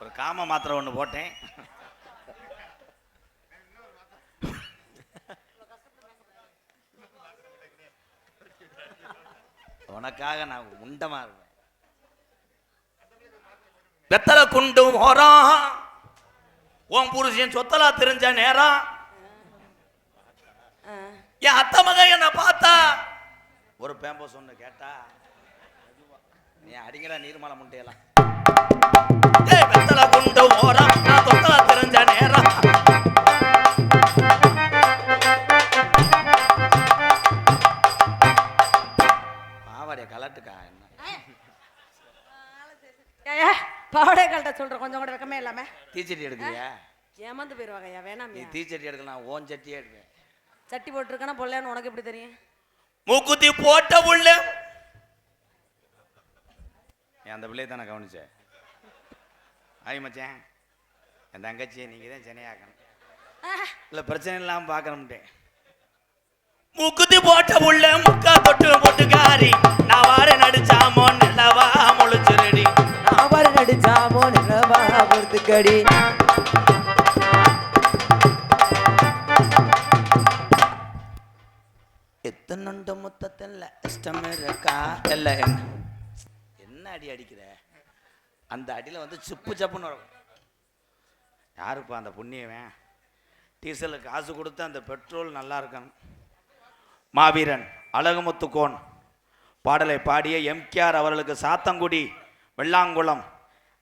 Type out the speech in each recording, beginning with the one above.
ஒரு காம மாத்திரை ஒன்று போட்டேன். உனக்காக நான் உண்டமா இருப்பேன். வெத்தலை குண்டு ஓரம் உன் புருஷன் சொத்தலா தெரிஞ்ச நேரம் என் அத்தை மக என்ன பார்த்தா ஒரு பேம்ப சொன்ன கேட்டா நீ அடிங்கடா நீர்மலை முட்டையெல்லாம். வெத்தலை குண்டு ஓரம் நான் சொத்தலா தெரிஞ்ச நேரம் பாவாடைய கலட்டுக்கா என்ன பாவாடை கலட்ட சொல்ற கொஞ்சம் கூட வெக்கமே இல்லாம. தீச்சட்டி எடுக்கிறியா? ஏமாந்து போயிருவாங்கய்யா. வேணாம். நீ தீச்சட்டி எடுக்கலாம், ஓன் சட்டியே எடுப்பேன். சட்டி போட்டிருக்கனா பொல்லையான்னு உனக்கு எப்படி தெரியும்? மூக்குத்தி போட்ட புள்ள அந்த பிள்ளையை தானே கவனிச்சேன். ஆய் மச்சான் என் தங்கச்சியை நீங்க தான் சென்னையாக்கணும். இல்லை பிரச்சனை இல்லாமல் பார்க்கணும்ட்டேன். மூக்குத்தி போட்ட புள்ள முக்கா தொட்டு போட்டுக்காரி நான் வார நடிச்சாமோ நல்லவா முழிச்சிருடி நான் வார நடிச்சாமோ நல்லவா பொறுத்துக்கடி. எத்தனொண்ட மொத்தத்தில் இஷ்டம் இருக்கா இல்லை என்ன அடி அடிக்கிற? அந்த அடியில் வந்து சிப்பு சப்புன்னு வரும். யாருப்பா அந்த புண்ணியவன்? டீசலுக்கு காசு கொடுத்து அந்த பெட்ரோல் நல்லா இருக்கணும். மாவீரன் அழகுமுத்துக்கோன் பாடலை பாடிய எம்கேஆர் அவர்களுக்கு சாத்தங்குடி வெள்ளாங்குளம்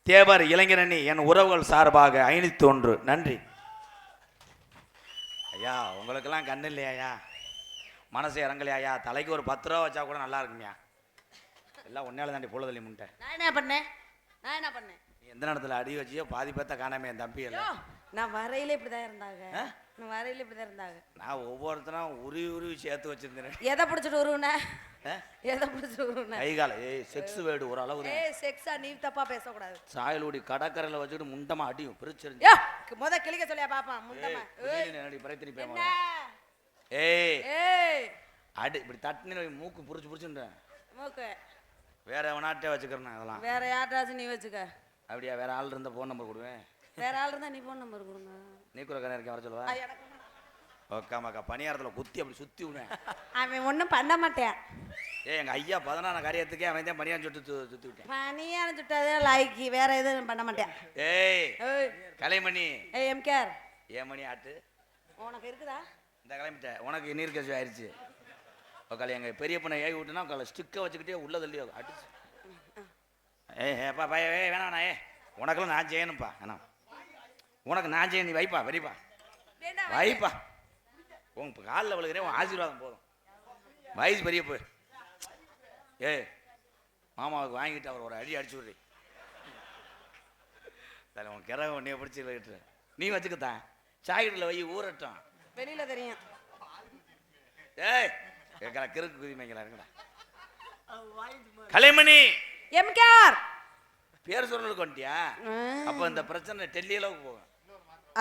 தேவர் இளைஞரணி என் உறவுகள் சார்பாக 501 நன்றி. ஐயா உங்களுக்கெல்லாம் கண்ணு இல்லையா? மனசு இறங்கலையா? தலைக்கு ஒரு 10 ரூபா வச்சா கூட நல்லா இருக்குமியா? எல்லாம் ஒன்னால தாண்டி பொழுதலி முட்டை. நான் என்ன பண்ணேன்? நீ எந்த நேரத்தில் அடி வச்சியோ பாதி பேத்த காணாமே என் தம்பி எல்லாம். நான் வரையில இப்படிதான் இருந்தாங்க. நான் ஒவ்வொருத்தரும் உருவி சேர்த்து வச்சிருந்தேன். எதை பிடிச்சிட்டு உருவுன? கைகால செக்ஸ் வேர்டு ஒரு அளவு. செக்ஸா? நீ தப்பா பேசக்கூடாது. சாயலூடி கடற்கரையில் வச்சுட்டு முண்டமா அடியும் பிரிச்சிருந்து முத கிளிக்க சொல்லியா பாப்பா முண்டமா. பிரச்சனை பேம அடி இப்படி தட்டுன்னு மூக்கு புரிச்சு புரிச்சுன்றேன். மூக்கு வேற எவனாட்டே வச்சுக்கிறேன். அதெல்லாம் வேற யார்ட்டாச்சும் நீ வச்சுக்க. அப்படியா? வேற ஆள் இருந்தா போன் நம்பர் கொடுவேன். வேற ஆள் இருந்தா நீ போன் நம்பர் கொடுங்க. நீ கூட கண்ண இருக்க வர சொல்லுவா. ஓக்காமாக்கா பணியாரத்தில் குத்தி அப்படி சுற்றி விடுவேன். அவன் ஒன்றும் பண்ண மாட்டேன். எங்கள் ஐயா 16 காரியத்துக்கே அவன் தான் பணியாரம் சுட்டு விட்டேன். பணியாரம் சுட்டாதே லாய்க்கு, வேற எதுவும் பண்ண மாட்டேன். கலைமணி எம்கேஆர் ஏன் மணி ஆட்டு உனக்கு இருக்குதா? இந்த கிளம்பிட்ட உனக்கு நீர் கட்சி ஆயிடுச்சு. உக்கால எங்கள் பெரிய பொண்ணை ஏகி விட்டுனா உக்கால ஸ்டிக்கை வச்சுக்கிட்டே உள்ள தள்ளி அடிச்சு. ஏப்பா பைய வேணாண்ணா. உனக்கெல்லாம் நான் செய்யணும்ப்பா. வேணாம் உனக்கு நான் செய்ய. நீ வைப்பா வெறிப்பா வைப்பா. உன் காலில் விழுகிறேன். உன் ஆசீர்வாதம் போதும். வயசு பெரிய போய் மாமாவுக்கு வாங்கிட்டு அவர் ஒரு அடி அடிச்சு விடுறி. உன் கிரகம் ஒன்றைய பிடிச்சி வச்சுட்டு நீ வச்சுக்கத்தான். சாக்கெட்டில் வை ஊறட்டும். வெளியில தெரியும். கிறுக்கு குதிமைங்களா இருக்குடா. கலைமணி எம்கேஆர் பேர் சொல்றதுக்கு வந்துட்டியா? அப்போ இந்த பிரச்சனை டெல்லி அளவுக்கு போகும்.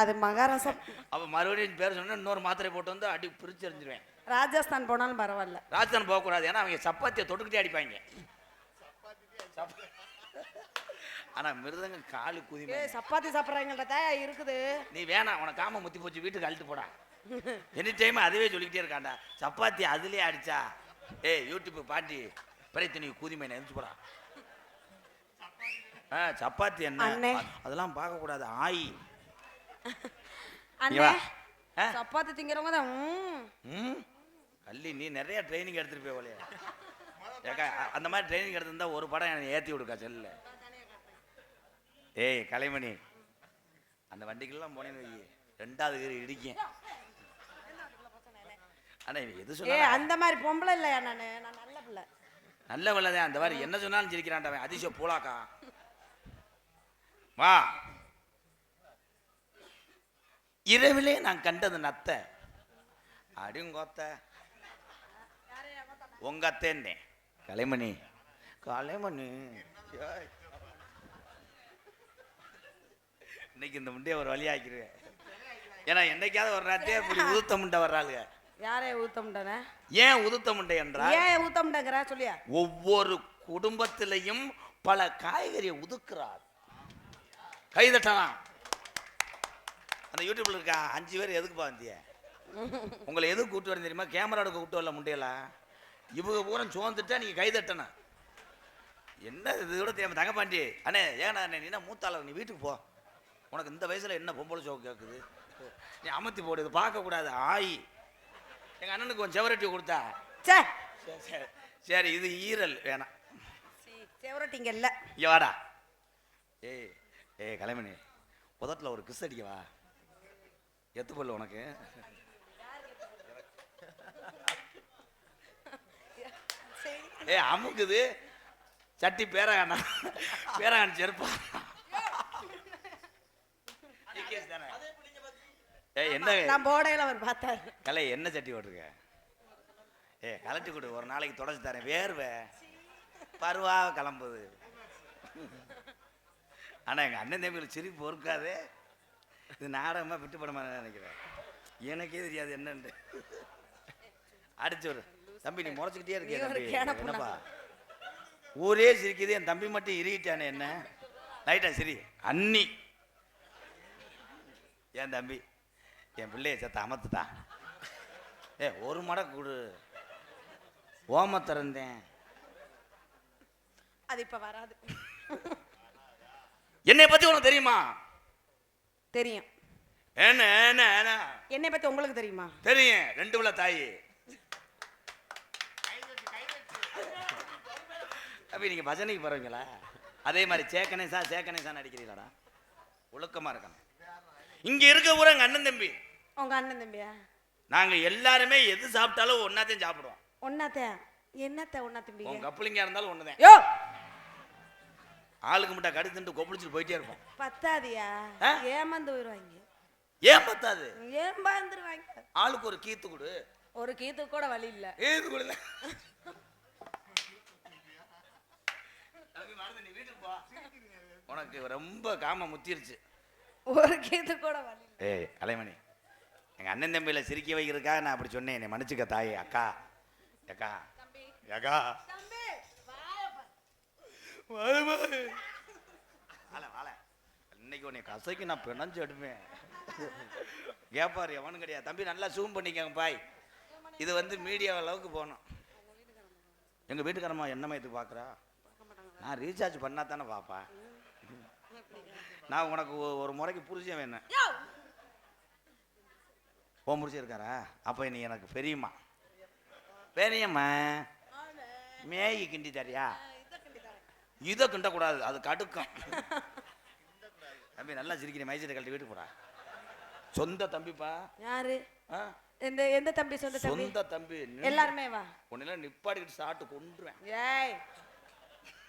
அது மகாராஷ்டிரா. அப்போ மறுபடியும் பேர் சொன்னா இன்னொரு மாத்திரை போட்டு வந்து அடி பிரிச்சு எறிஞ்சிருவேன். ராஜஸ்தான் போனாலும் பரவாயில்ல. ராஜஸ்தான் போகக்கூடாது. ஏன்னா அவங்க சப்பாத்தியை தொட்டுக்கிட்டே அடிப்பாங்க. ஆனா மிருதங்க காலு குதிமை. சப்பாத்தி சாப்பிட்றாங்கள்ட்ட இருக்குது. நீ வேணாம். உனக்கு காம முத்தி போச்சு. வீட்டுக்கு அழுட்டு போடா. எனி டைம் அதுவே சொல்லிக்கிட்டே இருக்காண்டா. சப்பாத்தி அதுலயே அடிச்சா யூடியூப் பாட்டி பிரச்சனை குதிமை நினைச்சு போடா. சப்பாத்தி என்ன அதெல்லாம் பார்க்க கூடாது. ஆயி சப்பாத்தி திங்கிறவங்க தான். கள்ளி நீ நிறைய ட்ரைனிங் எடுத்துட்டு போய் ஏக்கா அந்த மாதிரி ட்ரைனிங் எடுத்திருந்தா ஒரு படம் எனக்கு ஏற்றி விடுக்கா செல்ல. கலைமணி அந்த வண்டிக்கெல்லாம் போனேன்னு 2வது இடிக்கேன். ஆனா எது சொல்ல அந்த மாதிரி பொம்பளை இல்லையா? நான் நல்ல பிள்ளை. நல்ல பிள்ளைதான். அந்த மாதிரி என்ன சொன்னாலும் சிரிக்கிறான்டா. அதிசயம் போலாக்கா வா. இரவிலே நான் கண்டது நத்த அடிங்கொத்த உங்க அத்தேன்னே. கலைமணி கலைமணி இன்னைக்கு இந்த முண்டைய ஒரு வழி ஆக்கிடுவேன். ஏன்னா என்னைக்காவது ஒரு ராத்தியே இப்படி உதுத்த முண்டை வர்றாளுங்க. யாரே ஊத்த முண்டன? ஏன் உதுத்த முண்டை என்றால் ஏன் ஊத்த முண்டைங்கற சொல்லியா? ஒவ்வொரு குடும்பத்திலையும் பல காய்கறியை உதுக்குறார். கை தட்டலாம். அந்த யூடியூப்ல இருக்கா 5 பேர் எதுக்குப்பா வந்திய? உங்களை எதுக்கு கூப்பிட்டு வரேன் தெரியுமா? கேமரா எடுக்க கூப்பிட்டு வரல முண்டையெல்லாம். இவங்க பூரா சோர்ந்துட்டா நீங்க கை தட்டணும். என்ன இதோட தங்கப்பாண்டி அண்ணே ஏன்னா அண்ணே நீ மூத்தாளர், நீ வீட்டுக்கு போ. உனக்கு இந்த வயசுல என்ன பொம்பளை சோக்கு கேட்குது? நீ அமர்த்தி போடு, இது பார்க்கக்கூடாது. ஆயி எங்கள் அண்ணனுக்கு கொஞ்சம் செவரட்டி கொடுத்தா. சரி சரி சரி, இது ஈரல் வேணாம். செவரட்டிங்க இல்லை. இங்கே வாடா. ஏய் ஏய் கலைமணி, புதத்தில் ஒரு கிஸ் அடிக்கவா? எத்து போடல உனக்கு. ஏ அமுக்குது சட்டி பேரகானா பேரகான் செருப்பா. என்ன நான் போடையில அவர் பார்த்தாரு. கலை என்ன சட்டி ஓட்டுருக்க? ஏ கலட்டி கொடு, ஒரு நாளைக்கு தொடச்சி தரேன். வேர்வை பருவா கிளம்புது. ஆனால் எங்கள் அண்ணன் தம்பியில் சிரிப்பு பொறுக்காது. இது நாடகமாக விட்டு படமா நினைக்கிறேன். எனக்கே தெரியாது என்னன்னு. அடிச்சு ஒரு தம்பி நீ முறைச்சிக்கிட்டே இருக்கே தம்பி. என்னப்பா ஊரே சிரிக்குது, என் தம்பி மட்டும் இறுகிட்டானே என்ன? லைட்டா சரி அண்ணி. என் தம்பி என் பிள்ளைய செத்த அமர்த்துட்டான். ஏ ஒரு மடக்கு கொடு, ஓம திறந்தேன். அது இப்ப வராது. என்னை பத்தி உனக்கு தெரியுமா? தெரியும். என்ன என்ன என்ன என்னை பத்தி உங்களுக்கு தெரியுமா? தெரியும். 2 பிள்ளை தாயி. அப்படி நீங்க பஜனைக்கு போறீங்களா? அதே மாதிரி சேக்கனேசா நடிக்கிறீங்களாடா? ஒழுக்கமா இருக்கணும். இங்க இருக்க ஊரா எங்க அண்ணன் தம்பி. உங்க அண்ணன் தம்பியா? நாங்க எல்லாருமே எது சாப்பிட்டாலும் ஒன்னாத்தையும் சாப்பிடுவோம். ஒன்னாத்த என்னத்த ஒன்னா தம்பி? உங்க கப்பலிங்கா இருந்தாலும் ஒண்ணுதான். யோ ஆளுக்கு மட்டும் கடி திண்டு கொப்பளிச்சுட்டு போயிட்டே இருப்போம். பத்தாதியா? ஏமாந்து போயிடுவாங்க. ஏன் பத்தாது? ஏமாந்துருவாங்க. ஆளுக்கு ஒரு கீத்து கொடு. ஒரு கீத்து கூட வழி இல்ல. ஏது கொடுல நீ வீட்டுக்கு போ. உனக்கு ரொம்ப காம முத்திருச்சு. ஒரு கீத்து கூட வழி இல்ல. ஏய் கலைமணி, எங்க அண்ணன் தம்பியில சிரிக்க வைக்கிறதுக்கா நான் அப்படி சொன்னேன். என்னை மன்னிச்சுக்க தாயே. அக்கா அக்கா அக்கா இன்னைக்கு உன்னை கசைக்கு நான் பிணைஞ்சு எடுப்பேன். கேப்பாரு எவனும் கிடையாது. தம்பி நல்லா ஜூம் பண்ணிக்கங்க பாய். இது வந்து மீடியா அளவுக்கு போகணும். எங்க வீட்டுக்காரம்மா என்னமா இது பாக்குறா? நான் ரீசார்ஜ் பண்ணா தானே பாப்பா. நான் உனக்கு ஒரு முறைக்கு புரிஞ்ச வேணும். ஓ முடிச்சு இருக்காரா? அப்ப நீ எனக்கு பெரியம்மா. பெரியம்மா மேகி கிண்டி தரியா? இதை கிண்டக்கூடாது, அது கடுக்கும். தம்பி நல்லா சிரிக்கிறேன். மைசூரை கழட்டி வீட்டுக்கு போறா. சொந்த தம்பிப்பா. யாரு? எந்த எந்த தம்பி? சொந்த தம்பி. எல்லாருமே வா. உன்னெல்லாம் நிப்பாடிக்கிட்டு சாப்பிட்டு கொண்டுருவேன். ஏய்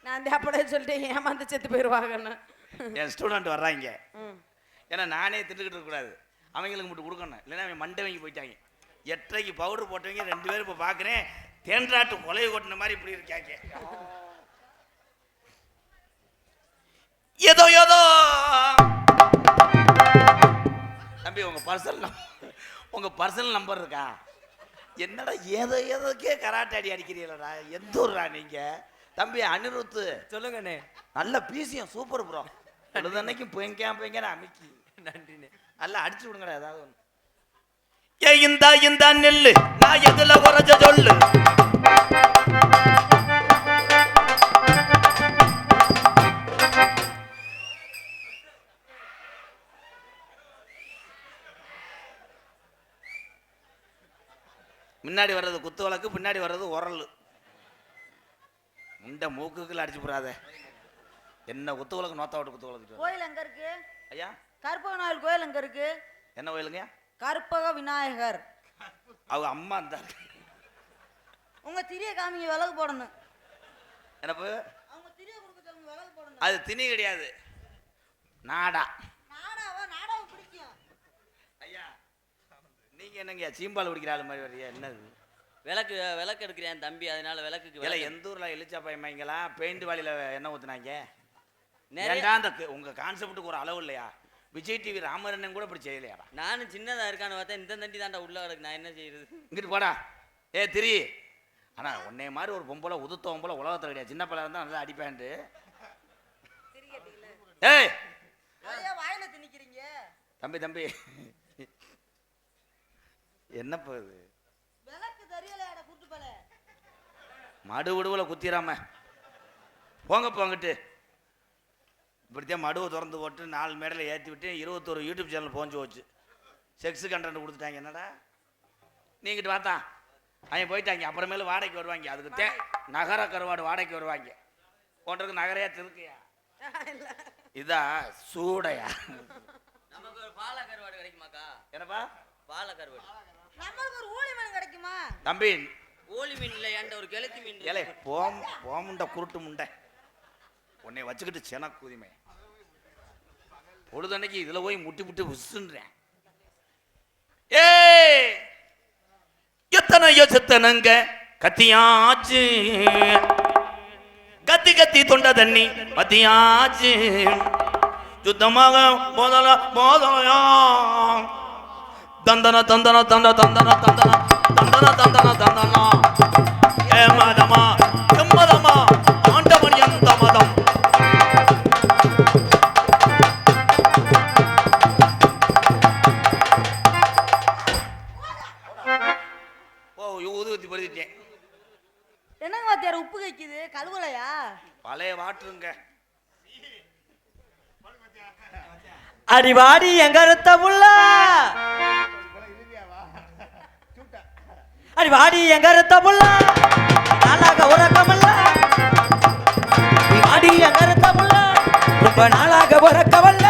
நான் அந்த அப்படியே சொல்லிட்டு ஏமாந்து செத்து போயிடுவாங்கன்னு. என் ஸ்டூடெண்ட் வர்றாங்க. ஏன்னா நானே திட்டுக்கிட்டு இருக்கக்கூடாது, அவங்களுக்கு மட்டும் கொடுக்கணும். இல்லைன்னா அவன் மண்டை வாங்கி போயிட்டாங்க. 8:30க்கு பவுடர் போட்டவங்க 2 பேரும் இப்போ பார்க்குறேன் தேன்றாட்டு கொலையை கொட்டின மாதிரி இப்படி இருக்காங்க. ஏதோ ஏதோ தம்பி உங்க பர்சனல் நம்பர் இருக்கா? என்னடா ஏதோ ஏதோக்கே கராட்டே அடிக்கிறீங்களா? எந்த ஊர்ரா நீங்க? தம்பி அனிருத்து சொல்லுங்கண்ணே. நல்ல பீசியம் சூப்பர் ப்ரோ. பொழுதன்னைக்கும் போய்ங்க அமைக்கி. நன்றிண்ணே. நல்லா அடிச்சு விடுங்கடா ஏதாவது ஒன்று. ஏ இந்த நெல்லு நான் எதுல உரைச்ச சொல்லு. முன்னாடி வர்றது குத்து வழக்கு, பின்னாடி வர்றது உரல். இந்த மூக்குக்குள்ள அடிச்சு போடாத. என்ன குத்து வழக்கு நோத்தா விட்டு குத்து வழக்கு. கோயில் எங்க இருக்கு ஐயா? கற்பக விநாயகர் கோயில் எங்க இருக்கு? என்ன கோயிலுங்க? கற்பக விநாயகர். அவங்க அம்மா அந்த உங்க திரிய காமிங்க, விலகு போடணும். என்னப்பு? அவங்க திரிய கொடுக்க சொல்லுங்க, விலகு போடணும். அது திணி கிடையாது, நாடா. நாடாவை பிடிக்கும். ஐயா நீங்க என்னங்க சீம்பால் குடிக்கிற ஆளு மாதிரி வர்றீங்க? என்னது? விளக்கு எடுக்கிறேன் தம்பி, அதனால விளக்குக்கு இல்லை. எந்த ஊரில் எலிச்சா பையமாங்கலாம் பெயிண்ட் வாலியில் எண்ணெய் ஊற்றுனாங்க. நிறைய அந்த உங்க கான்செப்டுக்கு ஒரு அளவு இல்லையா? விஜய் டிவி ராமரண்ணன் கூட இப்படி செய்யலையாடா? நானும் சின்னதாக இருக்கான்னு பார்த்தேன். இந்த தண்டி தாண்டா உள்ள கிடக்கு, நான் என்ன செய்யறது? இங்கிட்டு போடா. ஏ திரி. ஆனால் உன்னை மாதிரி ஒரு பொம்பளை உதுத்தவன் போல உலகத்தில் கிடையாது. சின்ன பிள்ளை இருந்தால் நல்லா அடிப்பேன்ட்டு. ஏய் தம்பி தம்பி என்னப்பா இது மடு விடுவில் குத்திராம போங்க போங்கிட்டு இப்படித்தான் மடுவை திறந்து போட்டு 4 மேடையில் ஏற்றி விட்டு 21 யூடியூப் சேனல் போஞ்சு போச்சு. செக்ஸு கண்டென்ட் கொடுத்துட்டாங்க. என்னடா நீங்கிட்டு பார்த்தா அவங்க போயிட்டாங்க. அப்புறமேல வாடகைக்கு வருவாங்க. அதுக்கு நகர கருவாடு வாடகைக்கு வருவாங்க. போன்றதுக்கு நகரையா திருக்கையா இதா சூடையா நமக்கு ஒரு பால கருவாடு கிடைக்குமாக்கா? என்னப்பா பால கருவாடு நம்மளுக்கு ஒரு ஊழி மீன் கிடைக்குமா தம்பி? ஓலி மீன் இல்லை ஏன்டா ஒரு கெளுத்தி மீன். ஏலே போமுண்ட குருட்டு முண்டை உன்னை வச்சுக்கிட்டு சென கூதிமை பொழுதன்னைக்கு இதுல போய் முட்டி முட்டி விசுன்றேன். ஏ எத்தனை யோசித்தனங்க கத்தியாச்சு கத்தி கத்தி தொண்ட தண்ணி பத்தியாச்சு சுத்தமாக போதலையா தந்தன தந்தன தந்த தந்தன தந்தன தந்தன தந்தன தந்தனா ஏமதமா எம்மதமா ஆண்டவன் எந்த மதம் ஊதுவத்தி படுத்திட்டேன். என்னங்க வாத்தியார் உப்பு கைக்குது கழுவலையா? பழைய வாட்டுருங்க. அடிவாடி எங்க ரத்த புள்ள அடிவாடி எங்க ரத்த புள்ள நாளாக உறக்கமல்ல அடி எங்க ரத்த புள்ள ரொம்ப நாளாக உறக்கமல்ல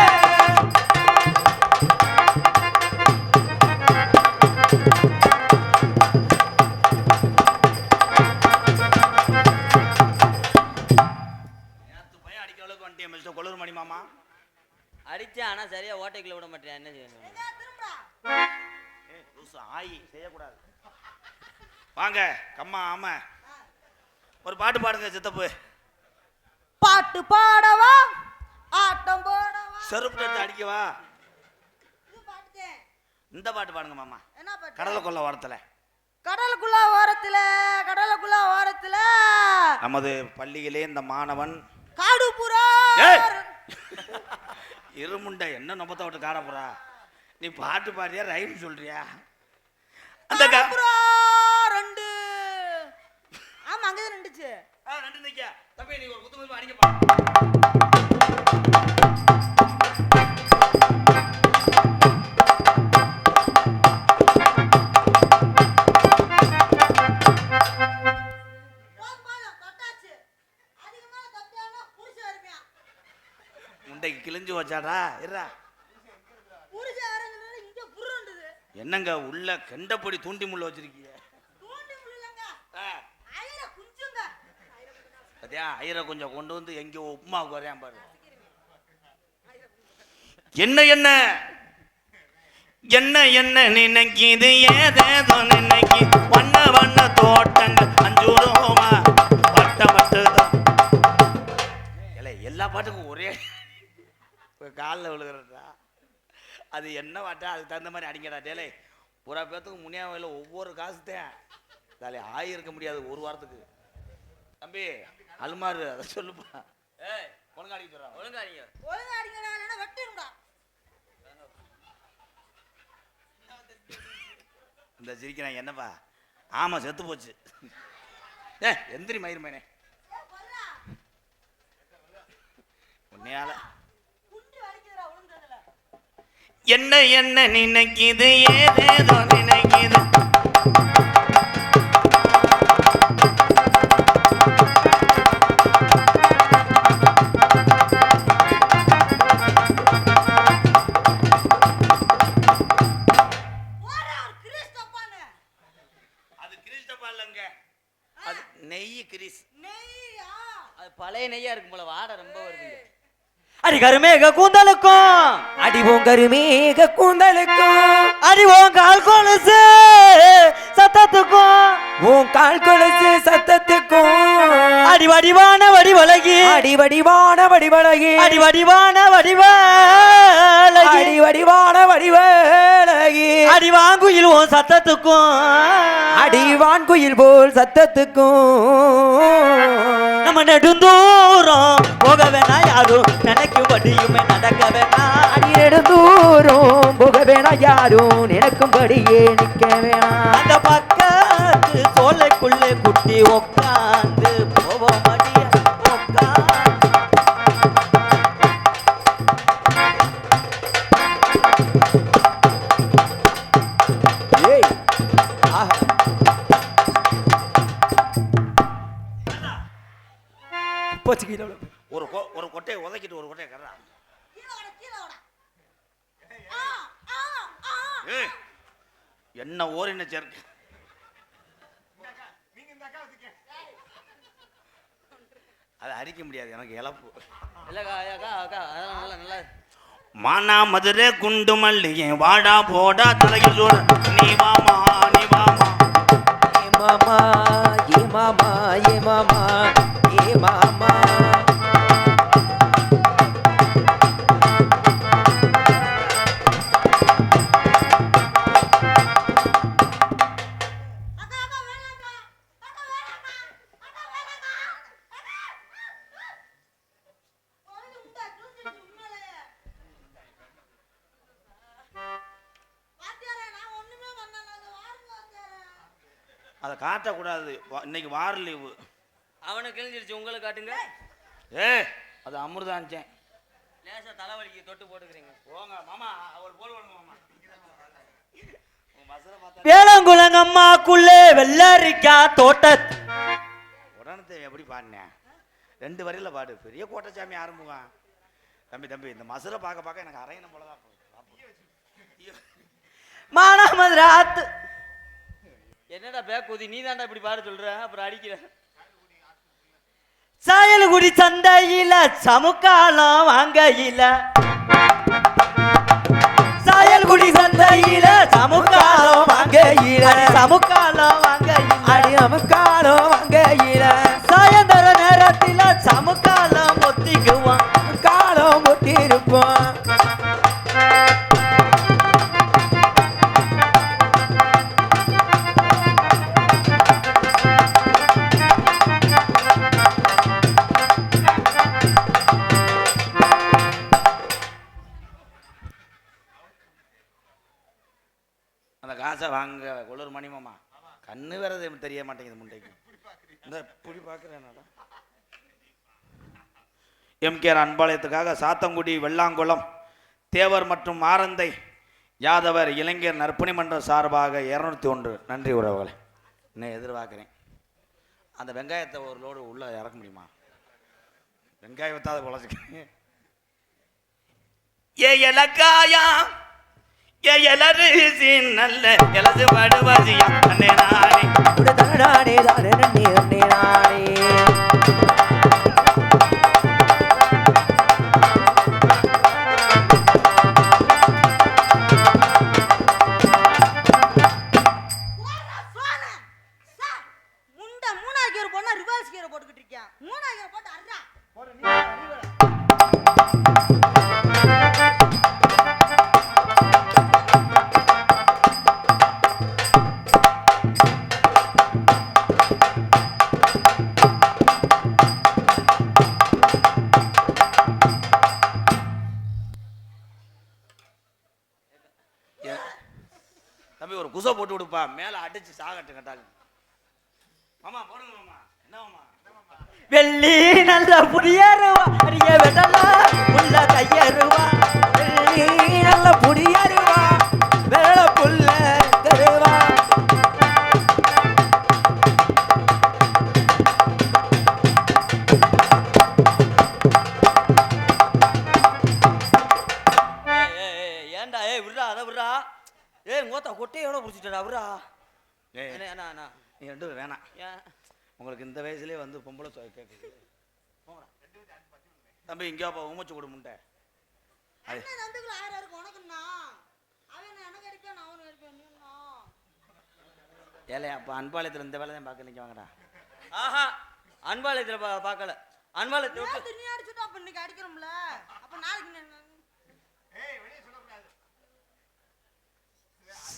கொள்ளூர் மணி மாமா அடிச்சேன். ஆனா சரியா ஓட்டைக்குள்ள விட மாட்டேன். என்ன செய்யணும்? ஆயி செய்யக்கூடாது. வாங்க கம்மா ஆமா ஒரு பாட்டு பாடுங்க சித்தப்பு. பாட்டு பாடவா ஆட்டம் போடவா செருப்பு எடுத்து அடிக்கவா? இந்த பாட்டு பாடுங்க மாமா. என்ன பாட்டு? கடலுக்குள்ள ஓரத்துல கடலுக்குள்ள ஓரத்துல கடலுக்குள்ள ஓரத்துல நமது பள்ளியிலே இந்த மாணவன் காடு புறா இருமுண்டை என்ன நம்பத்தை விட்டு காட போறா? நீ பாட்டு பாடியா ரைம் சொல்றியா? அந்த ரெண்டு ஆமா அங்கதான் நின்றுச்சு. ரெண்டு நிக்க தம்பி நீ ஒரு குத்து அடிக்கப்பா. முண்டைக்கு கிழிஞ்சு வச்சாடா இருடா. என்னங்க உள்ள கெண்டப்பொடி தூண்டி முள்ள வச்சிருக்கீங்க? அதே ஐயரை கொஞ்சம் கொண்டு வந்து எங்க உப்புமா குறையான் பாரு. என்ன என்ன என்ன என்ன நினைக்கிது ஏதேதோ நினைக்கி வண்ண வண்ண தோட்டங்கள் அஞ்சூரோமா வட்ட மட்டுதான். எல்லா பாட்டுக்கும் ஒரே காலில் விழுகிறதா? அது என்ன வாட்டா? அதுக்கு தகுந்த மாதிரி அடிங்கடா. டேலே பூரா பேத்துக்கு முனியாவையில் ஒவ்வொரு காசுத்தேன் தாலே ஆயிருக்க முடியாது ஒரு வாரத்துக்கு. தம்பி அல்மாரு அதை சொல்லுப்பா. ஒழுங்கா அடிக்க சொல்றான். ஒழுங்கா அடிங்க. ஒழுங்கா அடிங்கடா இல்லனா வெட்டிடுடா. இந்த சிரிக்கிறான் என்னப்பா? ஆமா செத்து போச்சு. எந்திரி மயிர் மேனே உன்னையால என்ன என்ன நினைக்கிது ஏதேதோ நினைக்கிது. அது கிறிஸ்டப்பா இல்லங்க, அது நெய் கிறிஸ். நெய்யா? அது பழைய நெய்யா இருக்கும் போல வாடை ரொம்ப வருதுங்க. அடி கருமேக கூந்தலுக்கும் அடிவோம் கருமேக கூந்தலுக்கும் அடிவோம் கால் கொலுசு சத்தத்துக்கும் உன் கால் கொலுசு சத்தத்துக்கும் அடி வடிவான வடிவழகி அடி வடிவான வடிவழகி அடி வடிவான வடிவழகி அடி வடிவான வடிவழகி அடி வாங்குயில் உன் சத்தத்துக்கும் அடி வான்குயில் போல் சத்தத்துக்கும் நம்ம நெடுந்தூரம் போக வேணா யாரும் நினைக்கும்படியுமே நடக்க வேணா அடி நெடுந்தூரம் யாரும் நினைக்கும்படியே நிக்க வேணாம். அந்த பக்கத்து சோலைக்குள்ளே குட்டி உக்காந்து போவோம் அடிய உக்காந்து. ஏய் ஆஹா. போச்சு கீழே விழு. ஒரு கொட்டையை உதைக்கிட்டு ஒரு கொட்டையை கர்றா. ஏய், என்ன ஓரின சேர்க்க அதை அடிக்க முடியாது, எனக்கு இழப்பு. இல்லக்கா அக்கா அக்கா அதெல்லாம் நல்லா நல்லா. மானா மதுரை குண்டு மல்லிகை வாடா போடா தலையில் சோட நீ வாமா நீ வாமா. ஏ மாமா ஏ மாமா ஏ மாமா ஏ மாமா. அதை காட்டக்கூடாது, இன்னைக்கு வார லீவு. அவனை கிழிஞ்சிருச்சு, உங்களை காட்டுங்க. ஏ அது அமிர்தாஞ்சேன். லேசா தலைவலிக்கு தொட்டு போட்டுக்கிறீங்க. போங்க மாமா, அவர் போல் மாமா. வேளங்குளங்கம்மாக்குள்ளே வெள்ளரிக்கா தோட்ட. உடனே எப்படி பாடினேன்? 2 வரியில பாடு. பெரிய கோட்டச்சாமி ஆரம்பம். தம்பி இந்த மசுரை பார்க்க பார்க்க எனக்கு அரையணும் போலதான். மானாமதுராத்து. என்னடா பேக்குதி, நீ தாண்டா இப்படி பாட சொல்ற, அப்புறம் அடிக்கிற. சாயல்குடி சந்தையில சமுக்காலம் வாங்கையில. சாயல்குடி சந்தையில சமுக்காலம் வாங்கையில. சமுக்காலம் வாங்கையில. அடி அமுக்காலம் வாங்கையில. சாயந்தர நேரத்தில சமுக்காலம் ஒத்திக்குவான். காலம் ஒட்டி இருப்போம். அந்த காசை வாங்க குளிர் மணி மாமா. கண்ணு வேற தெரிய மாட்டேங்குது முண்டைக்கு. இந்த புடி பார்க்குறேன்டா. எம்கேஆர் அன்பாளையத்துக்காக சாத்தங்குடி வெள்ளாங்குளம் தேவர் மற்றும் ஆரந்தை யாதவர் இளைஞர் நற்பணி மன்றம் சார்பாக 201 நன்றி உறவுகளை. இன்னும் எதிர்பார்க்குறேன். அந்த வெங்காயத்தை ஒரு லோடு உள்ள இறக்க முடியுமா? வெங்காயம் வத்தாத பொழைச்சிக்க. ஏ இலக்காயா ஏ எலரிசி நல்ல எலசு படுவாசியா அண்ணே நானே தானே தானே நன்னே நானே. தம்பி ஒரு குசை போட்டு விடுப்பா, மேல அடிச்சு சாகட்டு கட்டாங்க. மாமா போடுங்க மாமா. என்ன மாமா? வெள்ளி நல்ல புடியருவா அரிய வெடலா உள்ள கையருவா. வெள்ளி நல்ல புடியருவா வெள்ள புல்ல தருவா. ஏண்டா விடுறா அதை விடுறா. மோத்தா கொட்டையோட பிடிச்சிட்டா விடுறா. அண்ணா நீ 2 வேணாம். உங்களுக்கு இந்த வயசுலேயே வந்து பொம்பளை கேட்குது. தம்பி இங்கேப்பா உமைச்சு கொடு முண்டை. ஏழையா அப்போ அன்பாளையத்தில் இந்த வேலை தான் பார்க்கலீங்க வாங்கடா. ஆஹா அன்பாளையத்தில் பார்க்கல. அன்பாளையத்தை விட்டு நீ அடிச்சுட்டா அப்ப இன்னைக்கு அடிக்கிறோம்ல. அப்ப நாளைக்கு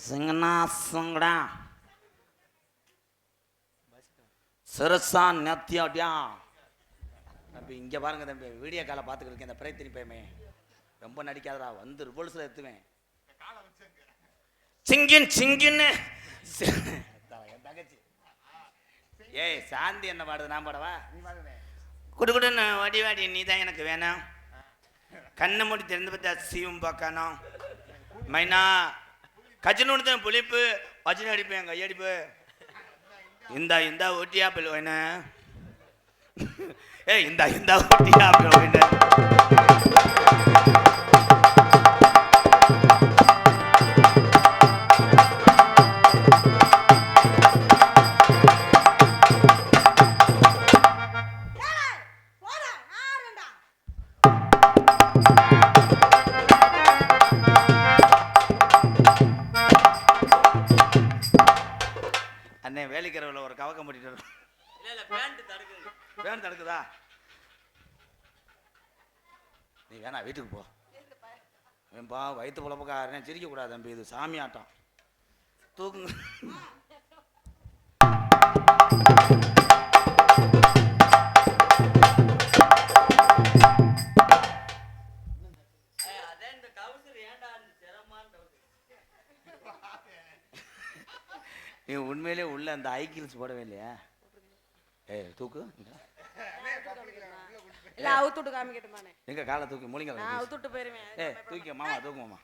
சிங்கனா சங்கடா சிறுசா நத்தியாட்டியா. தம்பி இங்கே பாருங்க தம்பி, வீடியோ காலை பார்த்துக்கிட்டு இருக்கேன். இந்த பிரயத்தினி பையமே ரொம்ப நடிக்காதடா, வந்து ரிவல்ஸில் எடுத்துவேன். சிங்கின் சிங்கின்னு தங்கச்சி. ஏய் சாந்தி என்ன பாடுது, நான் பாடவா? குடுகுடுன்னு வாடி வாடி நீ தான் எனக்கு வேணும், கண்ணை மூடி திறந்து பார்த்தா சீவும் பார்க்கணும், மைனா கஜினு தான் புளிப்பு வச்சின்னு அடிப்பேன் கையடிப்பு, இந்தா இந்தா ஊட்டியா பிள்ளைன்னு, ஏய் இந்தா இந்தா ஊட்டியா பிள்ளைன்னு. அண்ணே வேலைக்கிறவள ஒரு கவக்கம் பண்ணிட்டு வரும். பேண்ட் தடுக்குதா? நீ வேணா வீட்டுக்கு போ. வேம்பா வயிற்று புழப்பக்காரன் சிரிக்க கூடாது தம்பி, இது சாமி ஆட்டம். தூக்குங்க. நீ உண்மையிலே உள்ள அந்த ஐக்கிள்ஸ் போடவே இல்லையா? ஏய் தூக்கு. இல்ல அவுத்துட்டு காமிக்கட்டுமானே? எங்க காலை தூக்கி மூலிங்க. நான் அவுத்துட்டு போயிருவேன். ஏய் தூக்கி மாமா தூக்கு மாமா.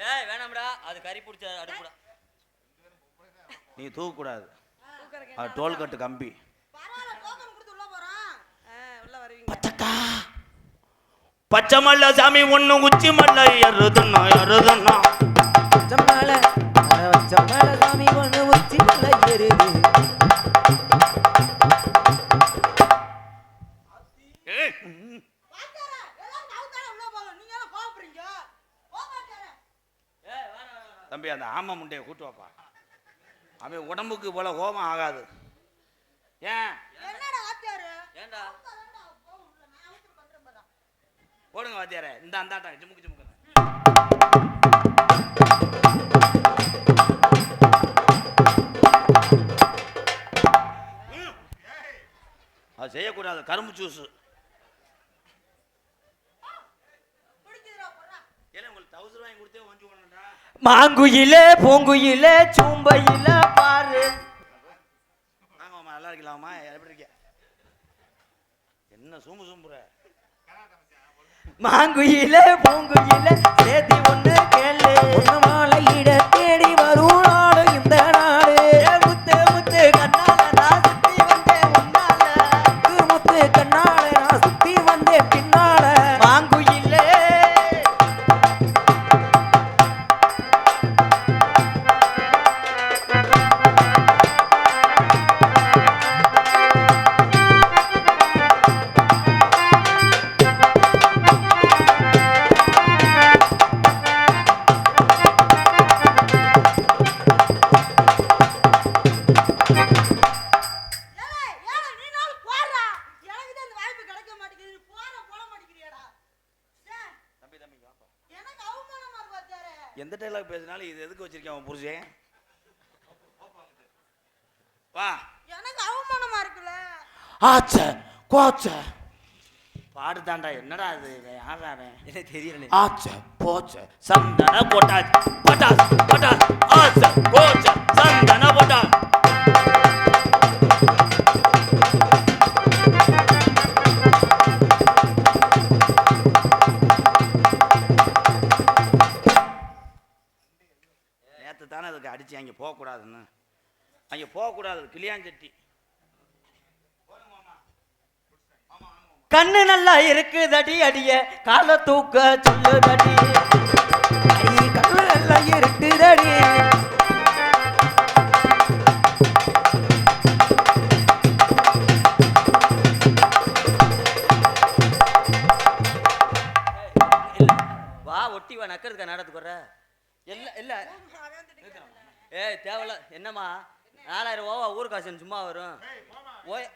ஏய் வேணாம்டா, அது கறி பிடிச்ச அடுப்புடா. நீ தூக்க கூடாது, அது டோல் கட்டு கம்பி. பரவாயில்லை, டோக்கன் கொடுத்து உள்ள போறோம். உள்ள வருவீங்க. பச்சக்கா பச்சை மல்ல சாமி ஒண்ணு உச்சி மல்ல எருதுன்னா எருதுன்னா ஜம்மால சாமி ஒண்ணு உச்சி மலை ஏறுது. தம்பி அந்த ஆமா முண்டைய கூட்டு வாப்பா, அவன் உடம்புக்கு போல கோபம் ஆகாது. ஏன் ஏண்டா போடுங்க வாத்தியார, இந்த அந்தாட்டம் ஜிமுக்கு ஜிமுக்கு. அது செய்யக்கூடாது, கரும்பு ஜூஸ். மாங்குயில பூங்குயில சூம்பையில பாரு. நல்லா இருக்கலாமா? எப்படி இருக்க? என்ன சூம்பு சூம்புற? மாங்குயில பூங்குயில சேதி ஒண்ணு கேளு, ஒண்ணு மாலையிட தேடி வரும் நாடு இந்த நாடு. முத்து முத்து கண்ணால நான் சுத்தி வந்தேன் முன்னால, முத்து கண்ணால நான் சுத்தி வந்தேன் பின்னால. மாங்குயில எந்த டைலாக் பேசினாலும் இது எதுக்கு வச்சிருக்கேன் அவன் புருஷன்? வா, எனக்கு அவமானமா இருக்குல்ல. ஆச்ச கோச்ச பாடு தாண்டா. என்னடா இது? யாரா அவன்? என்ன தெரியல. ஆச்ச போச்ச சந்தன போட்டாச்சு பட்டாஸ் பட்டாஸ் ஆச்ச கோச்ச சந்தன போட்டாஸ். நேற்று தானே அதுக்கு அடிச்சு அங்கே போகக்கூடாதுன்னு, அங்கே போகக்கூடாது கிளியாஞ்சட்டி. கண்ணு நல்லா இருக்குதடி அடிய கால தூக்க சொல்லுதடி, கண்ணு நல்லா இருக்குதடி. வா ஒட்டி வா, நக்கிறதுக்கா நாடத்துக்கு வர்ற? இல்ல இல்ல ஏய் தேவையில்ல. என்னம்மா 4000 ஓவா ஊர் காசு சும்மா வரும். ஓய்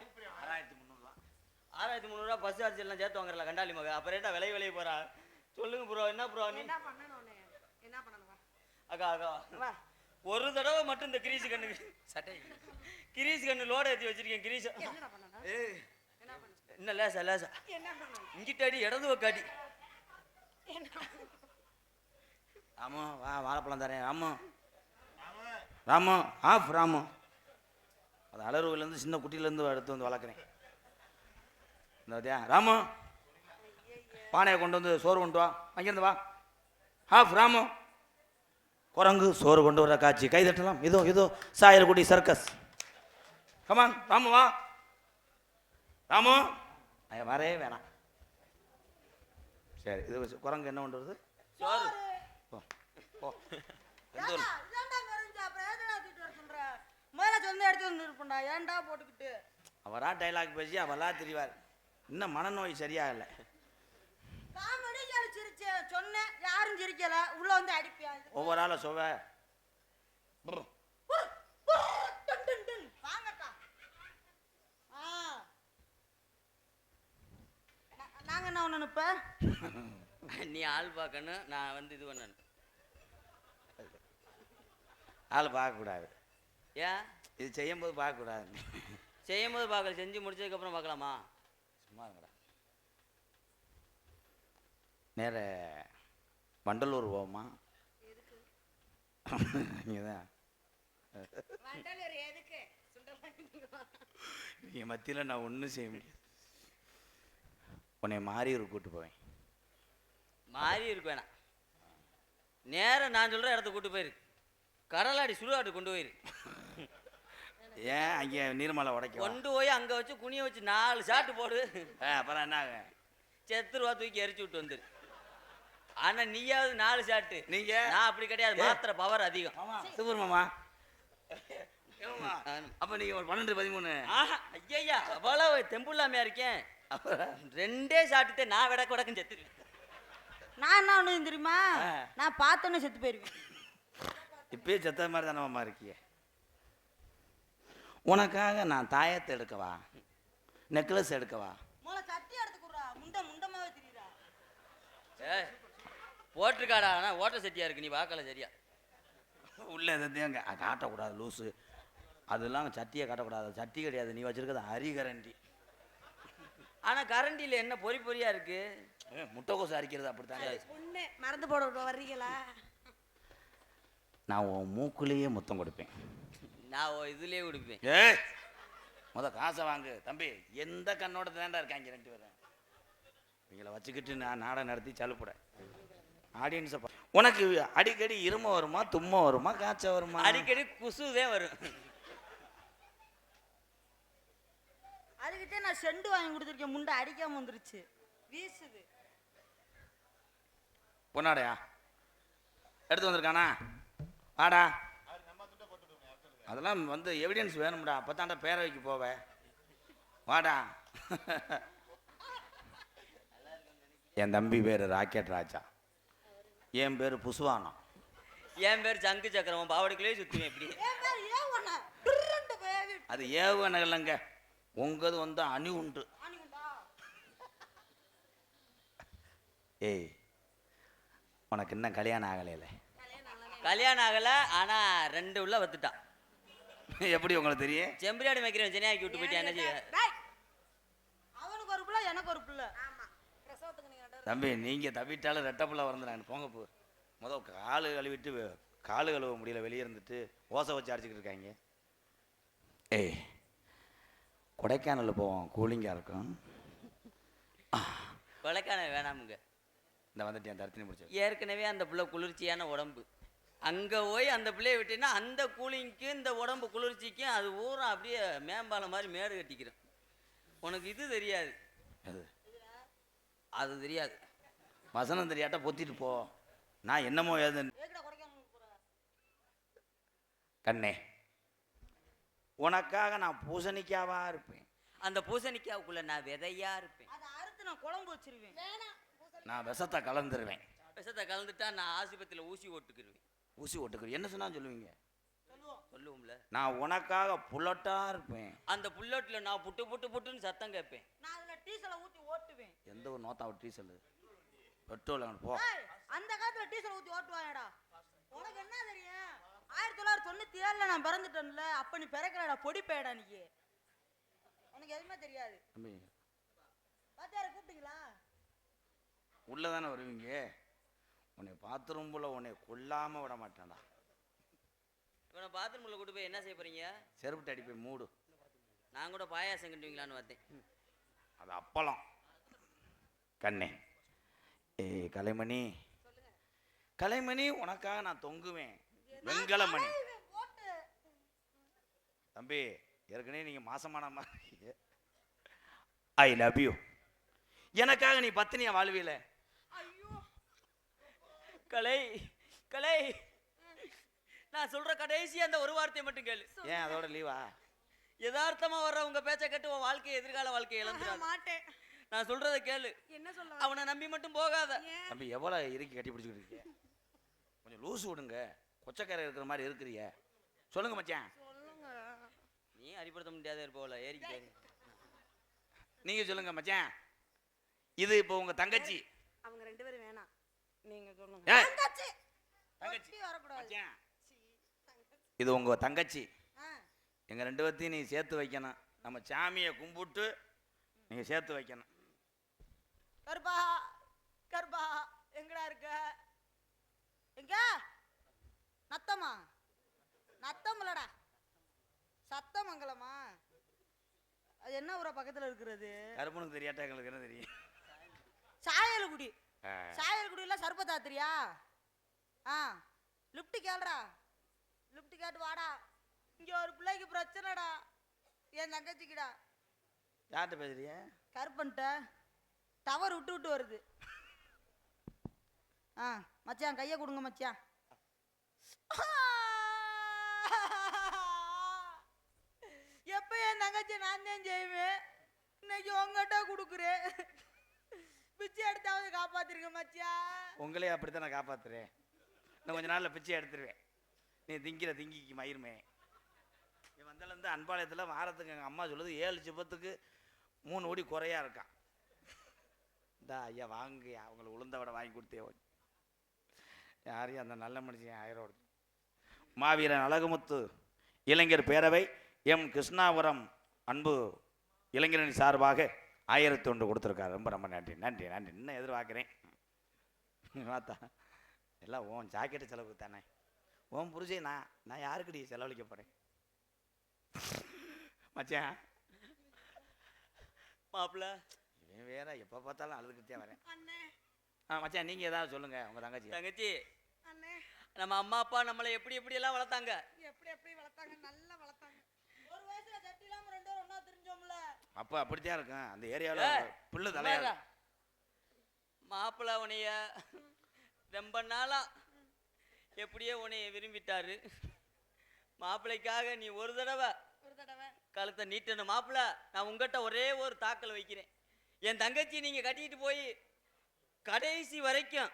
6300 பஸ் சார்ஜ் எல்லாம் சேர்த்து வாங்குறல கண்டாலி மக. அப்புறம் என்ன விலை விலையை போறா? சொல்லுங்க ப்ரோ, என்ன ப்ரோ? நீ என்ன பண்ணணும்? என்ன பண்ணணும்? அக்கா அக்கா ஒரு தடவை மட்டும் இந்த கிரீஸ் கண்ணு சட்டை கிரீஸ் கண்ணு லோட ஏற்றி வச்சிருக்கேன். கிரீஸ் என்ன லேசா லேசா இங்கிட்ட அடி இடது பக்கம் அடி. ராமு வா வாழைப்பழம் தரேன் ராமு. ராமு ஆஃப் ராமு. அது அலறுவிலேருந்து சின்ன குட்டியிலேருந்து எடுத்து வந்து வளர்க்குறேன். இந்த பார்த்தியா ராமு, பானையை கொண்டு வந்து சோறு கொண்டு வா. அங்கேருந்து வா. ஆஃப் ராமு. குரங்கு சோறு கொண்டு வர காட்சி கை தட்டலாம். இதோ இதோ சாயல்குடி சர்க்கஸ். கமான் ராமு வா. ராமு வரவே வேணாம். சரி இது குரங்கு என்ன பண்ணுறது? சோறு. போ போ. எந்த ஊர்? அவரா டைலாக் பேசி அவரா தெரிவார். இன்னும் மனநோய் சரியா இல்லை. சொன்னேன் யாரும் சிரிக்கல. உள்ள வந்து அடிப்பியா? ஒவ்வொரு ஆளை சொவ. நாங்க என்ன ஒண்ணு இப்ப நீ ஆள் பார்க்கணும், நான் வந்து இது பண்ணணும். ஆள் பார்க்கக்கூடாது. ஏன் இது செய்யும்போது பார்க்கக்கூடாது. செய்யும்போது பார்க்கல, செஞ்சு முடிச்சதுக்கப்புறம் பார்க்கலாமா? சும்மா இருங்கடா. நேர வண்டலூர் போவோமா? இங்கதான் என் மத்தியில் நான் ஒன்றும் செய்ய முடியாது. உன்னை மாறியூர் கூட்டு போவேன். மாறி இருக்கு வேணாம். நேரம் நான் சொல்ற இடத்த கூட்டு போயிருக்கு. கடலாடி சுடுகாட்டு கொண்டு போயிரு. ஏன் அங்கே நீர்மலை உடைக்க கொண்டு போய் அங்க வச்சு குனிய வச்சு 4 ஷாட்டு போடு. அப்புறம் என்ன செத்துருவா தூக்கி எரிச்சு விட்டு வந்துரு. ஆனா நீயாவது 4 ஷாட்டு. நீங்க நான் அப்படி கிடையாது. மாத்திர பவர் அதிகம். சூப்பர் மாமா. அப்ப நீங்க ஒரு 12 13. ஆஹா ஐயா அவ்வளவு தெம்புள்ளாமையா இருக்கேன். 2 ஷாட்டுத்தே நான் விடக்கு விடக்கும் செத்துருவேன். நான் என்ன ஒண்ணு தெரியுமா? நான் பார்த்தோன்னே செத்து போயிருவேன். இப்பயே செத்த மாதிரி தானே மாமா இருக்கிய. உனக்காக நான் தாயத்தை எடுக்கவா, நெக்லஸ் எடுக்கவா? மொள சட்டி எடுத்துக்குறா. முண்டமாவே தெரியுறா. ஏய் போட்டிருக்காடா. ஆனா ஓட்ட சட்டியா இருக்கு. நீ பார்க்கல சரியா. உள்ள எதையும் காட்டக்கூடாது லூஸு. அதெல்லாம் சட்டியை காட்டக்கூடாது. சட்டி கிடையாது, நீ வச்சிருக்கிறது அரிகரண்டி. ஆனா கரண்டியில என்ன பொறி பொறியா இருக்கு? முட்டைக்கோசு அரிக்கிறது அப்படித்தானே. பொண்ணு மறந்து போட வர்றீங்களா? நான் உன் மூக்குலேயே முத்தம் கொடுப்பேன். நான் இதுலயே கொடுப்பேன். ஏய் காசை வாங்கு தம்பி. எந்த கண்ணோட தாண்டா இருக்காங்க 2 பேரும். இவங்களை வச்சுக்கிட்டு நான் நாடகம் நடத்தி சலுப்புட ஆடியன்ஸை. உனக்கு அடிக்கடி இரும வருமா, தும்ம வருமா, காய்ச்ச வருமா? அடிக்கடி குசுதே வரும். அதுக்கிட்டே நான் செண்டு வாங்கி கொடுத்துருக்கேன். முண்டை அடிக்காம வந்துருச்சு. வீசுது. பொன்னாடையா எடுத்து வந்திருக்கானா? ஆடா அதெல்லாம் வந்து எவிடன்ஸ் வேணும்டா. அப்பதான்டா பேரவைக்கு போவ. வாடா. என் தம்பி பேர் ராக்கெட் ராஜா. என் பேர் புசுவானம். என் பேர் சங்கு சக்கரம். பாவடிக்குள்ளே சுத்துவேன். எப்படி அது ஏவுகணைகள்லங்க. உங்கது வந்து அணி உண்டு. ஏய் உனக்கு இன்னும் கல்யாணம் ஆகலையில? கல்யாணம் ஆகல. ஆனா 2 உள்ள வத்துட்டான். எப்படி உங்களுக்கு தெரியும்? செம்பரியாடி வைக்கிறேன். சென்னையாக்கி விட்டு போயிட்டேன். என்ன செய்ய? அவனுக்கு ஒரு பிள்ளை, எனக்கு ஒரு பிள்ளை. தம்பி நீங்க தவிட்டாலும் ரெட்டை பிள்ளை வரந்துடாங்க. போங்க போ. காலு கழுவிட்டு காலு கழுவ முடியல, வெளியே இருந்துட்டு ஓசை வச்சு அடிச்சுக்கிட்டு இருக்காங்க. ஏய் கொடைக்கானல் போவோம், கூலிங்காக இருக்கும். கொடைக்கானல் வேணாமுங்க. இந்த வந்துட்டு என் தரத்தினி முடிச்சு. ஏற்கனவே அந்த பிள்ளை குளிர்ச்சியான உடம்பு. அங்கே போய் அந்த பிள்ளைய விட்டீங்கன்னா அந்த கூலிங்க்கு இந்த உடம்பு குளிர்ச்சிக்கும் அது ஊரம் அப்படியே மேம்பாலம் மாதிரி மேடு கட்டிக்கிறேன். உனக்கு இது தெரியாது. அது தெரியாது. வசனம் தெரியாட்ட பொத்திட்டு போ. நான் என்னமோ ஏது கண்ணே, உனக்காக நான் பூசணிக்காவா இருப்பேன். அந்த பூசணிக்காவுக்குள்ள நான் விதையா இருப்பேன். அதை அறுத்து நான் குழம்பு வச்சிருவேன். நான் விஷத்தை கலந்துருவேன். விஷத்தை கலந்துட்டா நான் ஆஸ்பத்திரியில் ஊசி ஓட்டுக்கிருவேன். ஊசி ஓட்டுக்கிறேன் என்ன சொன்னா சொல்லுவீங்க? சொல்லுவோம்ல. நான் உனக்காக புல்லட்டா இருப்பேன். அந்த புல்லட்ல நான் புட்டு புட்டு புட்டுன்னு சத்தம் கேட்பேன். நான் அதுல டீசலை ஊத்தி ஓட்டுவேன். எந்த ஒரு நோத்தா டீசல் பெட்ரோல் போ. அந்த காலத்துல டீசல் ஊத்தி ஓட்டுவாங்கடா. உனக்கு என்ன தெரியும்? 1997ல நான் பிறந்துட்டேன்ல. அப்ப நீ பிறக்கலடா, பொடி பேடா நீ. உனக்கு எதுவுமே தெரியாது. பாத்தியார கூப்பிட்டீங்களா? உள்ளதானே வருவீங்க. உன்னை பாத்ரூம்ல உன்னை கொல்லாம விட மாட்டேன்டா. இவனை பாத்ரூம்ல கூட்டு போய் என்ன செய்ய போறீங்க? செருப்புட்டு அடி போய் மூடு. நான் கூட பாயாசம் கண்டுவீங்களான்னு பார்த்தேன். அது அப்பளம் கண்ணே. ஏய் கலைமணி, கலைமணி உனக்காக நான் தொங்குவேன். வெங்கலமணி தம்பி, ஏற்கனவே நீங்க மாசமான மாதிரி. I love you. எனக்காக நீ பத்தினியா வாழ்வியல. கலை கலை, நான் சொல்ற கடைசி அந்த ஒரு வார்த்தையை மட்டும் கேளு. ஏன் அதோட லீவா? யதார்த்தமா வர்ற உங்க பேச்சை கேட்டு உன் வாழ்க்கையை, எதிர்கால வாழ்க்கையை இழந்துடாத. மாட்டேன். நான் சொல்றதை கேளு. என்ன சொல்ல? அவனை நம்பி மட்டும் போகாத. தம்பி எவ்வளவு இறுக்கி கட்டி பிடிச்சிக்கிட்டு இருக்கீங்க? கொஞ்சம் லூசு விடுங்க. கொச்சக்கார இருக்கிற மாதிரி இருக்கிறீங்க. சொல்லுங்க மச்சான். சொல்லுங்க. நீ அடிப்படுத்த முடியாத இருப்போல ஏறிக்கிட்டே. நீங்க சொல்லுங்க மச்சான். இது இப்போ உங்க தங்கச்சி. அவங்க ரெண்டு பேரும் வேணாம், நீங்க சொல்லுங்க. ஏய், தங்கச்சி தங்கச்சி வரக்கூடாது. மச்சான், இது உங்க தங்கச்சி. எங்க ரெண்டு பேர்த்தையும் நீ சேர்த்து வைக்கணும். நம்ம சாமியை கும்பிட்டு நீங்க சேர்த்து வைக்கணும். கருப்பா கருப்பா எங்கடா இருக்க? எங்க? நத்தமா? நத்தமலடா, சத்தமங்கலமா? அது என்ன ஊரா பக்கத்துல இருக்கிறது? கருப்பனுக்கு தெரியாட்டா எங்களுக்கு என்ன தெரியும்? சாயல்குடி. சாயல்குடியில சர்பதாத்திரியா? லிப்ட் கேளுடா, லிப்ட் கேட்டு வாடா. இங்க ஒரு பிள்ளைக்கு பிரச்சனைடா, என் தங்கச்சிக்குடா. யார்கிட்ட பேசுறிய? கருப்பன்ட்ட. டவர் விட்டு விட்டு வருது. மச்சான் கையை கொடுங்க மச்சான். எப்ப என் தங்கச்சி நான் தான் செய்வேன், இன்னைக்கு உங்ககிட்ட கொடுக்குறேன். பிச்சை எடுத்தாவது காப்பாத்திருங்க மச்சான். உங்களே அப்படித்தான் நான் காப்பாத்துறேன். இன்னும் கொஞ்ச நாள்ல பிச்சை எடுத்துருவேன். நீ திங்கிற திங்கிக்கு மயிருமே. என் வந்தாலேருந்து அன்பாளையத்தில் வாரத்துக்கு எங்கள் அம்மா சொல்லுது 7 சிப்பத்துக்கு 3 ஓடி குறையா இருக்கான். இந்தா ஐயா வாங்கய்யா, அவங்களுக்கு உளுந்த வடை வாங்கி கொடுத்தே. யாரையும் அந்த நல்ல மனுஷன் 1000 மாவீரன் அழகுமுத்து இளைஞர் பேரவை எம் கிருஷ்ணாபுரம் அன்பு இளைஞரின் சார்பாக 1001 கொடுத்துருக்காரு. ரொம்ப ரொம்ப நன்றி நன்றி நன்றி. இன்னும் எதிர்பார்க்குறேன். பார்த்தா எல்லாம் ஓன் ஜாக்கெட்டு செலவுக்கு தானே. ஓன் புரிஞ்சே நான் யாருக்குடி செலவழிக்க போகிறேன் மச்சான்? மாப்பிள்ள இவன் வேற எப்போ பார்த்தாலும் அழுதுகிட்டே வரேன். மச்சான் நீங்கள் ஏதாவது சொல்லுங்க. உங்கள் தங்கச்சி. தங்கச்சி, நம்ம அம்மா அப்பா நம்மளை எப்படி எப்படி எல்லாம் வளர்த்தாங்க? எப்படி எப்படி வளர்த்தாங்க? நல்லா வளர்த்தாங்க. ஒரு வயசுல சட்டி இல்லாம 2 பேரும் ஒண்ணா தெரிஞ்சோம்ல. அப்போ அப்படித்தான் இருக்கும் அந்த ஏரியாவில். புல்லு தலையா மாப்பிள்ள உனைய ரொம்ப நாளா எப்படியோ உனைய விரும்பிட்டாரு. மாப்பிள்ளைக்காக நீ ஒரு தடவை கழுத்தை நீட்டணும். மாப்பிள்ள, நான் உங்ககிட்ட ஒரே ஒரு தாக்கல் வைக்கிறேன். என் தங்கச்சி நீங்க கட்டிட்டு போய் கடைசி வரைக்கும்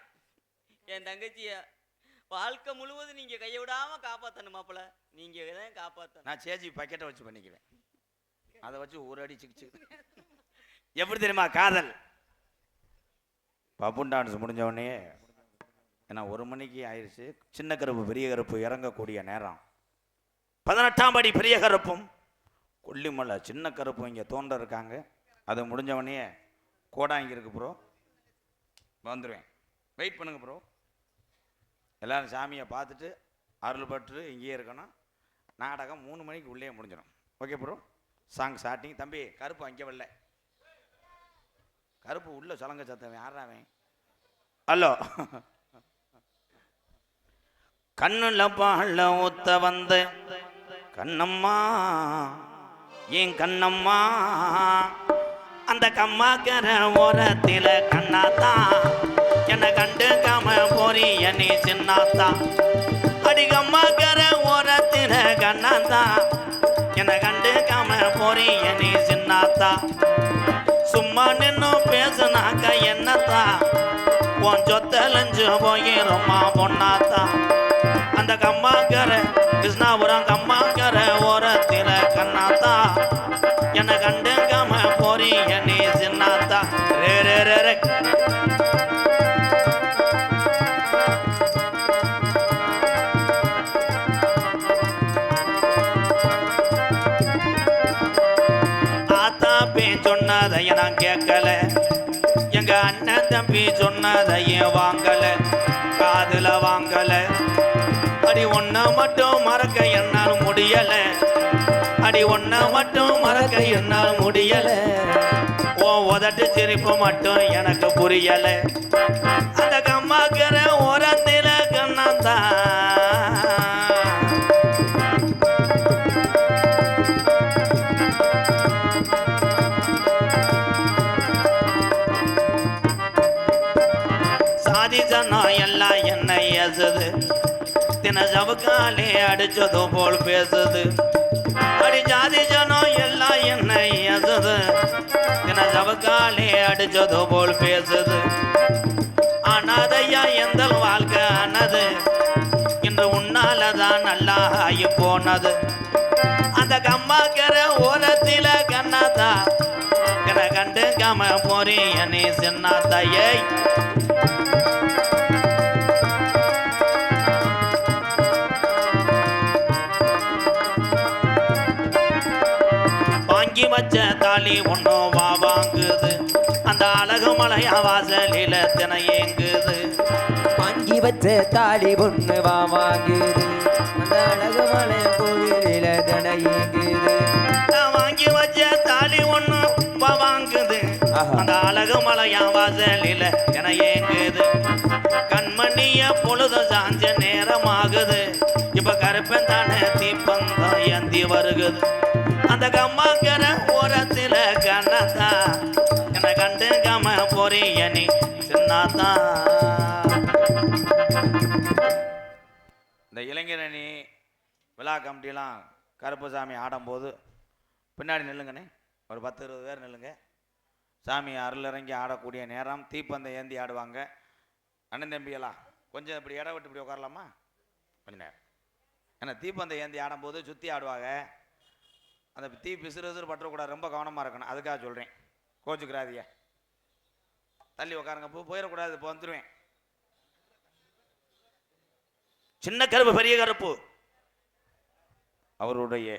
என் தங்கச்சிய வாழ்க்கை முழுவதும் நீங்க கையை விடாம காப்பாத்தணும். மாப்பிள்ள, நீங்க தான் காப்பாத்தணும். நான் சேஜி பக்கெட்டை வச்சு பண்ணிக்குவேன். அதை வச்சு ஒரு அடி சிக்கிச்சு. எப்படி தெரியுமா காதல்? பப்புன் டான்ஸ் முடிஞ்ச உடனே, ஏன்னா 1 மணிக்கு ஆயிடுச்சு. சின்ன கருப்பு பெரிய கருப்பு இறங்கக்கூடிய நேரம். 18ஆம் படி பெரிய கருப்பும் கொல்லிமலை சின்ன கருப்பும் இங்கே தோன்ற இருக்காங்க. அது முடிஞ்சவனே கோடாங்கி இருக்கு ப்ரோ, வந்துடுவேன். வெயிட் பண்ணுங்க ப்ரோ. எல்லாரும் சாமியை பார்த்துட்டு அருள் பற்று இங்கேயே இருக்கணும். நாடகம் 3 மணிக்கு உள்ளே முடிஞ்சிடும். Okay bro. Song starting. தம்பி கருப்பு அங்கே வரல, கருப்பு உள்ள சலங்க சத்தவன் யாராவன்? ஹலோ. கண்ணுல பாழ ஊத்த வந்த கண்ணம்மா, ஏன் கண்ணம்மா, அந்த கம்மாக்கர ஓரத்தில கண்ணாத்தான் என்னை கண்டுக்காம போறிய நீ சின்னாத்தான். அடி கம்மாக்கர ஓரத்தில கண்ணாத்தான் என்னை கண்டுக்காம போறிய நீ சின்னாத்தா. சும்மா நின்னு பேசுனாக்க என்னத்தா, உன் சொத்தலஞ்சு போயிருமா பொண்ணாத்தா. அந்த கம்மாக்கர கிருஷ்ணாபுரம் கம்மாக்கர ஓரத்தில கண்ணாத்தா என்னை கண்டுக்காம போறிய நீ சின்னாத்தா. ரே ரே ரே ரே. சொன்னதைய நான் கேட்கல, எங்க அண்ணன் தம்பி சொன்னதைய வாங்கல. ஒன்ன மட்டும் மறக்க என்னால் முடியல, அடி ஒன்ன மட்டும் மறக்க என்னால் முடியல, ஓ உதட்டு சிரிப்பு மட்டும் எனக்கு புரியல, அந்த கம்மாக்கிற ஓரத்தில கண்ணாத்தான். சாதி ஜனம் எல்லாம் என்னை ஏசுது, தின சவுக்காலே அடிச்சது போல் பேசுது, அடி ஜாதி ஜனம் எல்லாம் என்னை ஏசுது, தின சவுக்காலே அடிச்சது போல் பேசுது. அனாதையா எந்த வாழ்க்கை ஆனது, இன்று உன்னாலதான் நல்லா ஆகி போனது, அந்த கம்மாக்கிற ஓரத்தில கண்ணாத்தா என கண்டுக்காம போறீங்க நீ சின்னாத்தையை. வாங்கி வச்ச தாலி ஒன்னும் வா வாங்குது, அந்த அழகு மலையா வாசலில தினையேங்குது, வாங்கி வச்ச தாலி பொண்ணு வா வாங்குது, அந்த அழகு மலை கோவிலில தினையேங்குது. வாங்கி வச்ச தாலி ஒண்ணு வா வாங்குது, அந்த அழகு மலையா வாசலில தினையேங்குது, கண்மணிய பொழுது சாஞ்ச நேரமாகுது, இப்ப கருப்பன் தானே தீப்பந்தம் ஏந்தி வருகுது, அந்த கம்மாக்கிற ஓரத்தில கண்ணாத்தா என்னை கண்டுக்காம போறீங்க நீ சின்னாத்தா. இந்த இளைஞரணி விழா கமிட்டிலாம் கருப்பசாமி ஆடும்போது பின்னாடி நில்லுங்கண்ணே, ஒரு 10-20 பேர் நில்லுங்க. சாமி அருள் இறங்கி ஆடக்கூடிய நேரம் தீப்பந்தம் ஏந்தி ஆடுவாங்க. அண்ணன் தம்பியெல்லாம் கொஞ்சம் இப்படி இடம் விட்டு இப்படி உட்காரலாமா கொஞ்சம் நேரம், ஏன்னா தீப்பந்தம் ஏந்தி ஆடும்போது சுற்றி ஆடுவாங்க, அந்த தீ பிசுறு பற்றக்கூடாது, ரொம்ப கவனமாக இருக்கணும், அதுக்காக சொல்கிறேன், கோச்சுக்கிறாதிய. தள்ளி உட்காருங்க, போயிடக்கூடாது, இப்போ வந்துடுவேன். சின்ன கருப்பு பெரிய கருப்பு அவருடைய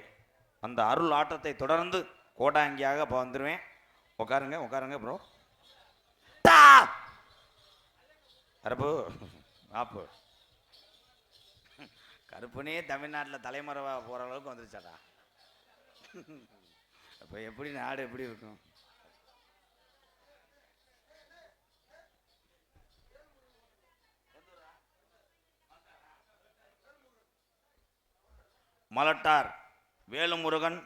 அந்த அருள் ஆட்டத்தை தொடர்ந்து கோடாங்கியாக இப்போ வந்துடுவேன். உட்காருங்க உட்காருங்க ப்ரோ. கருப்பு ஆப்பு கருப்புனே தமிழ்நாட்டில் தலைமறைவா போகிற அளவுக்கு வந்துருச்சாடா. அப்போ எப்படி நாடு எப்படி இருக்கும்? மலட்டார் வேலுமுருகன்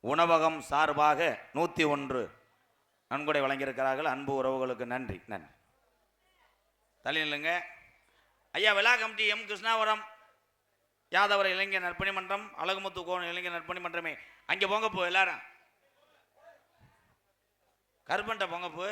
உணவகம் சார்பாக 101 நன்கொடை வழங்கியிருக்கிறார்கள். அன்பு உறவுகளுக்கு நன்றி. நன்றி. தள்ளி நில்லுங்க ஐயா. விழா கமிட்டி எம் கிருஷ்ணாவரம் யாதவர இளைஞர் நற்பணி மன்றம், அழகுமுத்து கோணம் இளைஞர் நற்பணி மன்றமே, அங்கே போங்க போ எல்லாரும், கருப்பன்ட்ட போங்க போ.